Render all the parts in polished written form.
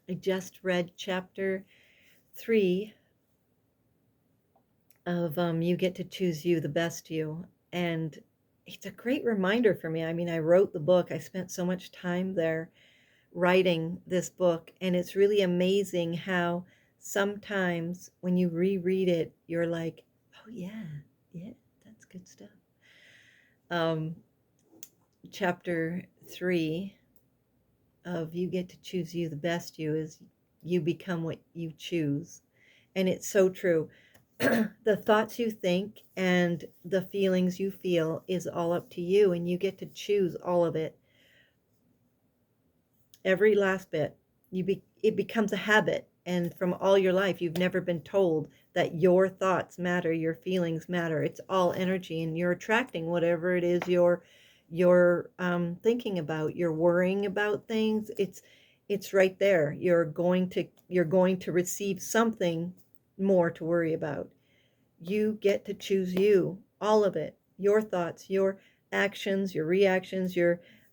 I just read chapter 3 of You Get to Choose You, the Best You. And it's a great reminder for me. I mean, I wrote the book, I spent so much time there writing this book, and it's really amazing how sometimes when you reread it, you're like, oh, yeah, yeah, that's good stuff. Um, chapter 3 of You Get to Choose You, the Best You is you become what you choose. And it's so true. The thoughts you think and the feelings you feel is all up to you, and you get to choose all of it, every last bit. It becomes a habit, and from all your life you've never been told that your thoughts matter, your feelings matter. It's all energy, and you're attracting whatever it is you're thinking about. You're worrying about things. It's right there. You're going to receive something more to worry about. You get to choose you, all of it, your thoughts, your actions, your reactions,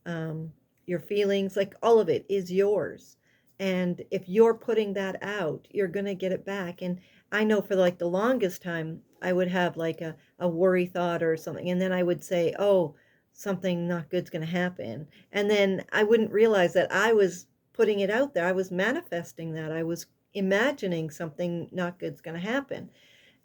um, your feelings, like all of it is yours. And if you're putting that out, you're going to get it back. And I know for like the longest time, I would have like a worry thought or something. And then I would say, oh, something not good's going to happen. And then I wouldn't realize that I was putting it out there. I was manifesting that. I was imagining something not good's going to happen.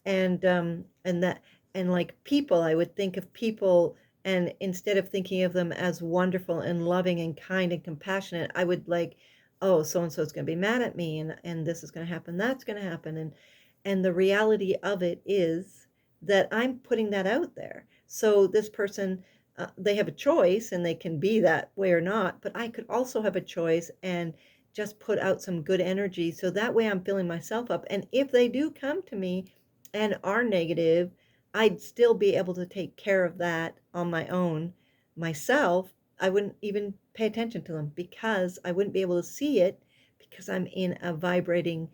And that, and like people, I would think of people, and instead of thinking of them as wonderful and loving and kind and compassionate, I would like, oh, so and so is going to be mad at me, and this is going to happen, that's going to happen. And the reality of it is that I'm putting that out there. So this person, they have a choice, and they can be that way or not, but I could also have a choice and just put out some good energy, so that way I'm filling myself up. And if they do come to me and are negative, I'd still be able to take care of that on my own myself. I wouldn't even pay attention to them because I wouldn't be able to see it, because I'm vibrating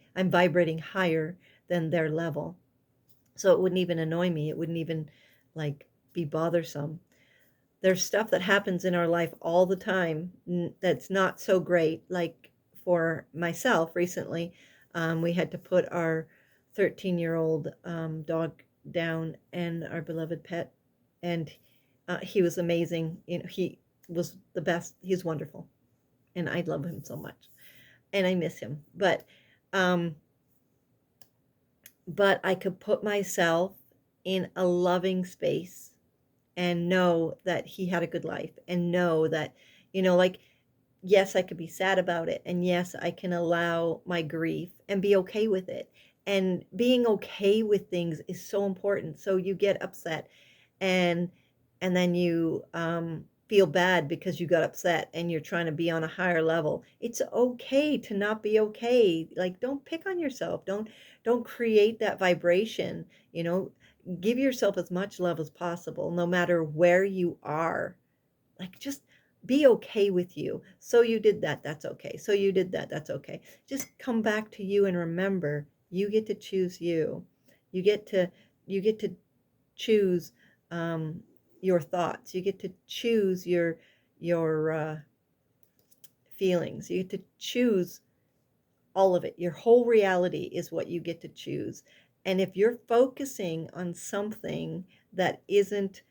higher than their level. So it wouldn't even annoy me. It wouldn't even like be bothersome. There's stuff that happens in our life all the time that's not so great. Like for myself recently, we had to put our 13-year-old dog down, and our beloved pet, and he was amazing. You know, he was the best. He's wonderful, and I love him so much, and I miss him. Um, but I could put myself in a loving space and know that he had a good life, and know that, like, yes, I could be sad about it. And yes, I can allow my grief and be okay with it. And being okay with things is so important. So you get upset, and then you feel bad because you got upset and you're trying to be on a higher level. It's okay to not be okay. Like, don't pick on yourself. Don't create that vibration, you know. Give yourself as much love as possible, no matter where you are. Like, just be okay with you. So you did that, that's okay. So you did that, that's okay. Just come back to you and remember, you get to choose you. You get to choose um, your thoughts. You get to choose your feelings. You get to choose all of it. Your whole reality is what you get to choose. And if you're focusing on something that isn't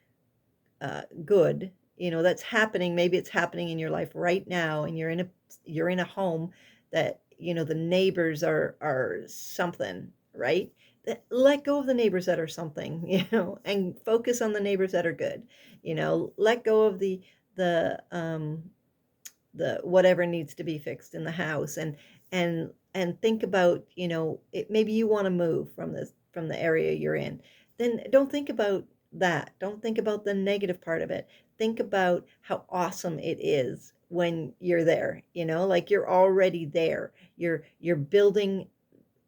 good, that's happening, maybe it's happening in your life right now, and you're in a home that, the neighbors are something, right? Let go of the neighbors that are something, and focus on the neighbors that are good. Let go of the whatever needs to be fixed in the house, and think about, maybe you want to move from the area you're in. Then don't think about that. Don't think about the negative part of it. Think about how awesome it is when you're there, like you're already there. You're building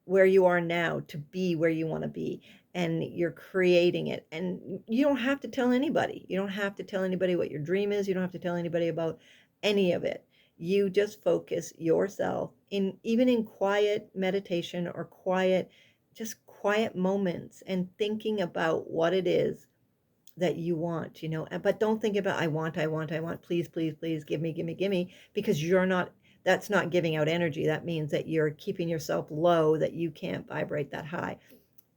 where you are now to be where you want to be, and you're creating it. And you don't have to tell anybody. You don't have to tell anybody what your dream is. You don't have to tell anybody about any of it. You just focus yourself in, even in quiet meditation or quiet moments, and thinking about what it is that you want, but don't think about, I want, please, please, please, give me, give me, give me, because you're not, that's not giving out energy. That means that you're keeping yourself low, that you can't vibrate that high.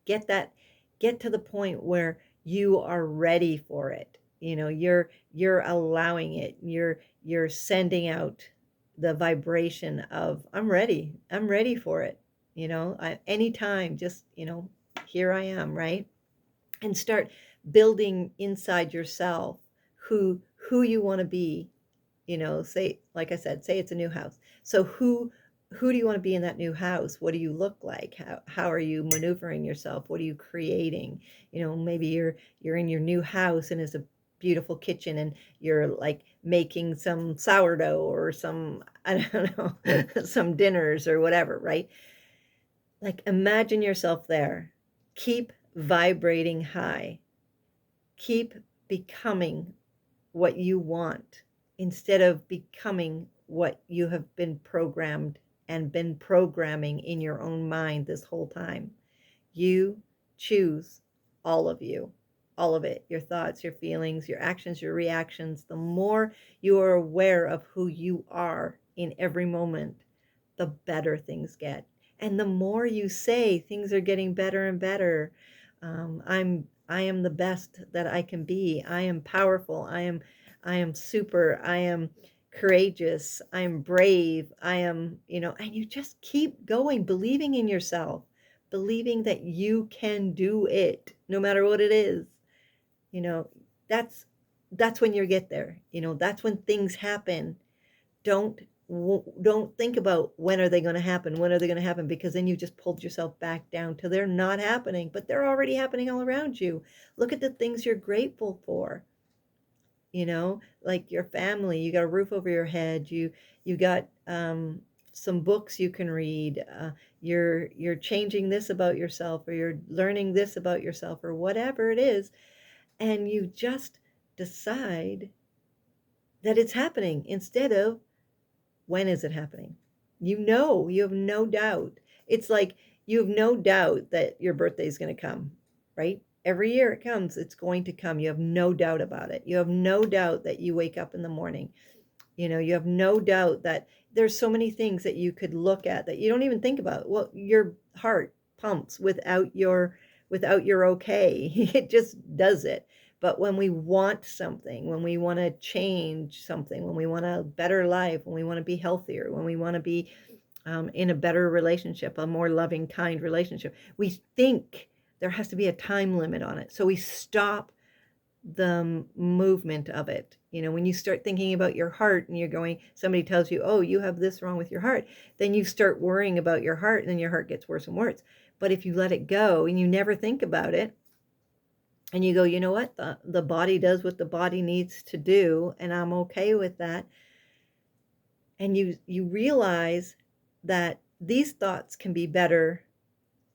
Get that, get to the point where you are ready for it. You're allowing it. You're sending out the vibration of I'm ready for it. Anytime, just, here I am, right? And start building inside yourself who you want to be. Say, like I said, say it's a new house. So who do you want to be in that new house? What do you look like? How are you maneuvering yourself? What are you creating? Maybe you're in your new house and it's a beautiful kitchen and you're like making some sourdough or some, I don't know, some dinners or whatever, right? Like, imagine yourself there. Keep vibrating high. Keep becoming what you want instead of becoming what you have been programmed and been programming in your own mind this whole time. You choose all of you, all of it, your thoughts, your feelings, your actions, your reactions. The more you are aware of who you are in every moment, the better things get. And the more you say things are getting better and better, I am the best that I can be. I am powerful. I am super. I am courageous. I am brave. I am, and you just keep going, believing in yourself, believing that you can do it no matter what it is. You know, that's that's when you get there. That's when things happen. Don't don't think about when are they going to happen, when are they going to happen, because then you just pulled yourself back down to they're not happening, but they're already happening all around you. Look at the things you're grateful for. Like your family, you got a roof over your head, you got some books you can read, you're changing this about yourself, or you're learning this about yourself, or whatever it is, and you just decide that it's happening instead of when is it happening? You have no doubt. It's like you have no doubt that your birthday is going to come, right? Every year it comes, it's going to come. You have no doubt about it. You have no doubt that you wake up in the morning. You have no doubt that there's so many things that you could look at that you don't even think about. Well, your heart pumps without your okay. It just does it. But when we want something, when we want to change something, when we want a better life, when we want to be healthier, when we want to be in a better relationship, a more loving, kind relationship, we think there has to be a time limit on it. So we stop the movement of it. When you start thinking about your heart and somebody tells you, oh, you have this wrong with your heart, then you start worrying about your heart, and then your heart gets worse and worse. But if you let it go and you never think about it, and you go, you know what, the body does what the body needs to do, and I'm okay with that. And you realize that these thoughts can be better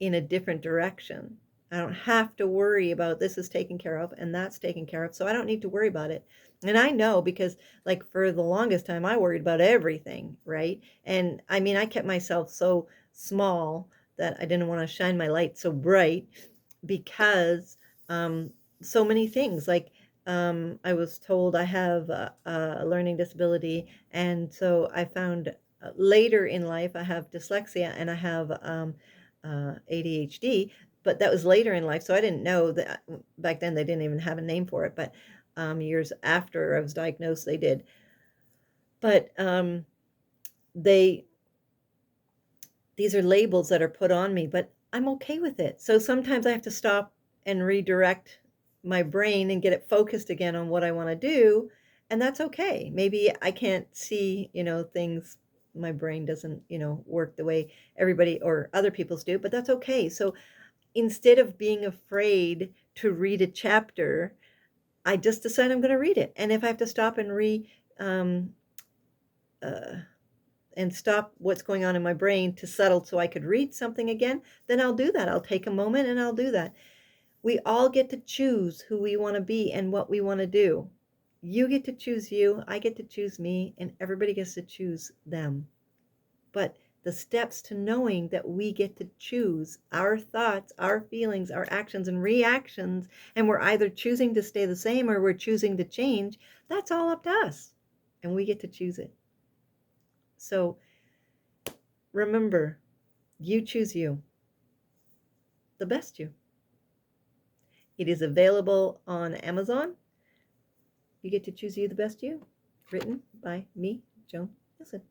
in a different direction. I don't have to worry about this is taken care of and that's taken care of, so I don't need to worry about it. And I know, because like for the longest time I worried about everything, right? And I mean, I kept myself so small that I didn't want to shine my light so bright, because um, so many things, like I was told I have a learning disability, and so I found later in life I have dyslexia and I have ADHD, but that was later in life, so I didn't know that. Back then they didn't even have a name for it, but years after I was diagnosed, they did. But they these are labels that are put on me, but I'm okay with it. So sometimes I have to stop and redirect my brain and get it focused again on what I want to do, and that's okay. Maybe I can't see, things, my brain doesn't, work the way everybody or other people's do, but that's okay. So instead of being afraid to read a chapter, I just decide I'm going to read it. And if I have to stop and um, uh, stop what's going on in my brain to settle so I could read something again, then I'll do that. I'll take a moment and I'll do that. We all get to choose who we want to be and what we want to do. You get to choose you, I get to choose me, and everybody gets to choose them. But the steps to knowing that we get to choose our thoughts, our feelings, our actions and reactions, and we're either choosing to stay the same or we're choosing to change, that's all up to us. And we get to choose it. So remember, you choose you, the best you. It is available on Amazon. You get to choose you, the best you. Written by me, Joan Nielsen.